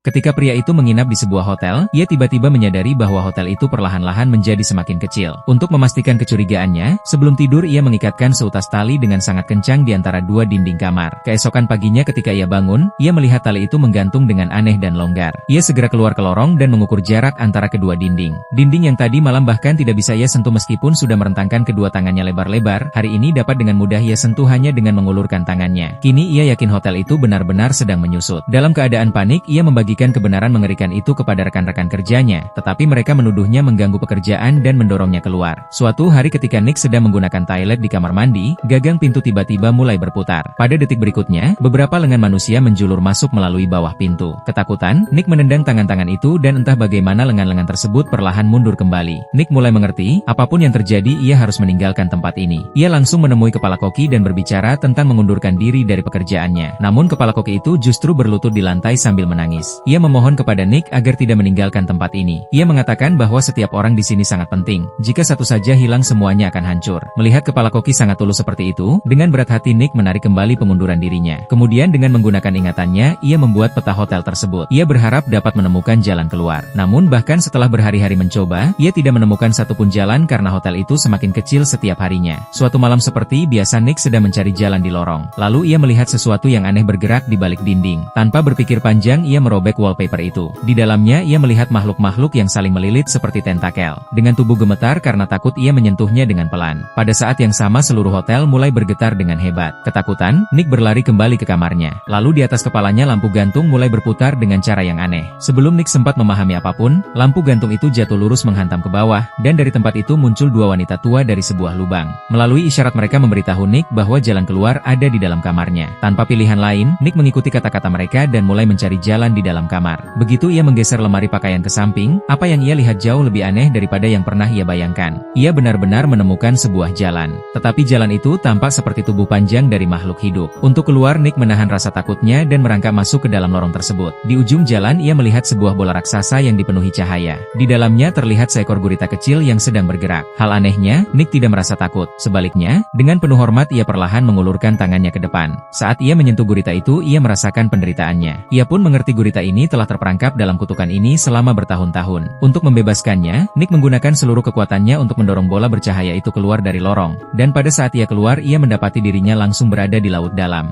Ketika pria itu menginap di sebuah hotel, ia tiba-tiba menyadari bahwa hotel itu perlahan-lahan menjadi semakin kecil. Untuk memastikan kecurigaannya, sebelum tidur ia mengikatkan seutas tali dengan sangat kencang di antara dua dinding kamar. Keesokan paginya ketika ia bangun, ia melihat tali itu menggantung dengan aneh dan longgar. Ia segera keluar ke lorong dan mengukur jarak antara kedua dinding. Dinding yang tadi malam bahkan tidak bisa ia sentuh meskipun sudah merentangkan kedua tangannya lebar-lebar, hari ini dapat dengan mudah ia sentuh hanya dengan mengulurkan tangannya. Kini ia yakin hotel itu benar-benar sedang menyusut. Dalam keadaan panik, ia membagikan kebenaran mengerikan itu kepada rekan-rekan kerjanya, tetapi mereka menuduhnya mengganggu pekerjaan dan mendorongnya keluar. Suatu hari ketika Nick sedang menggunakan toilet di kamar mandi, gagang pintu tiba-tiba mulai berputar. Pada detik berikutnya, beberapa lengan manusia menjulur masuk melalui bawah pintu. Ketakutan, Nick menendang tangan-tangan itu dan entah bagaimana lengan-lengan tersebut perlahan mundur kembali. Nick mulai mengerti, apapun yang terjadi ia harus meninggalkan tempat ini. Ia langsung menemui kepala koki dan berbicara tentang mengundurkan diri dari pekerjaannya. Namun kepala koki itu justru berlutut di lantai sambil menangis. Ia memohon kepada Nick agar tidak meninggalkan tempat ini. Ia mengatakan bahwa setiap orang di sini sangat penting. Jika satu saja hilang semuanya akan hancur. Melihat kepala koki sangat tulus seperti itu, dengan berat hati Nick menarik kembali pengunduran dirinya. Kemudian dengan menggunakan ingatannya, ia membuat peta hotel tersebut. Ia berharap dapat menemukan jalan keluar. Namun bahkan setelah berhari-hari mencoba, ia tidak menemukan satupun jalan karena hotel itu semakin kecil setiap harinya. Suatu malam seperti biasa Nick sedang mencari jalan di lorong. Lalu ia melihat sesuatu yang aneh bergerak di balik dinding. Tanpa berpikir panjang ia merobek wallpaper itu. Di dalamnya ia melihat makhluk-makhluk yang saling melilit seperti tentakel. Dengan tubuh gemetar karena takut ia menyentuhnya dengan pelan. Pada saat yang sama seluruh hotel mulai bergetar dengan hebat. Ketakutan, Nick berlari kembali ke kamarnya. Lalu di atas kepalanya lampu gantung mulai berputar dengan cara yang aneh. Sebelum Nick sempat memahami apapun, lampu gantung itu jatuh lurus menghantam ke bawah, dan dari tempat itu muncul dua wanita tua dari sebuah lubang. Melalui isyarat mereka memberitahu Nick bahwa jalan keluar ada di dalam kamarnya. Tanpa pilihan lain, Nick mengikuti kata-kata mereka dan mulai mencari jalan di dalam kamar. Begitu ia menggeser lemari pakaian ke samping, apa yang ia lihat jauh lebih aneh daripada yang pernah ia bayangkan. Ia benar-benar menemukan sebuah jalan. Tetapi jalan itu tampak seperti tubuh panjang dari makhluk hidup. Untuk keluar, Nick menahan rasa takutnya dan merangkak masuk ke dalam lorong tersebut. Di ujung jalan ia melihat sebuah bola raksasa yang dipenuhi cahaya. Di dalamnya terlihat seekor gurita kecil yang sedang bergerak. Hal anehnya, Nick tidak merasa takut. Sebaliknya, dengan penuh hormat ia perlahan mengulurkan tangannya ke depan. Saat ia menyentuh gurita itu, ia merasakan penderitaannya. Ia pun mengerti gurita ini telah terperangkap dalam kutukan ini selama bertahun-tahun. Untuk membebaskannya, Nick menggunakan seluruh kekuatannya untuk mendorong bola bercahaya itu keluar dari lorong. Dan pada saat ia keluar, ia mendapati dirinya langsung berada di laut dalam.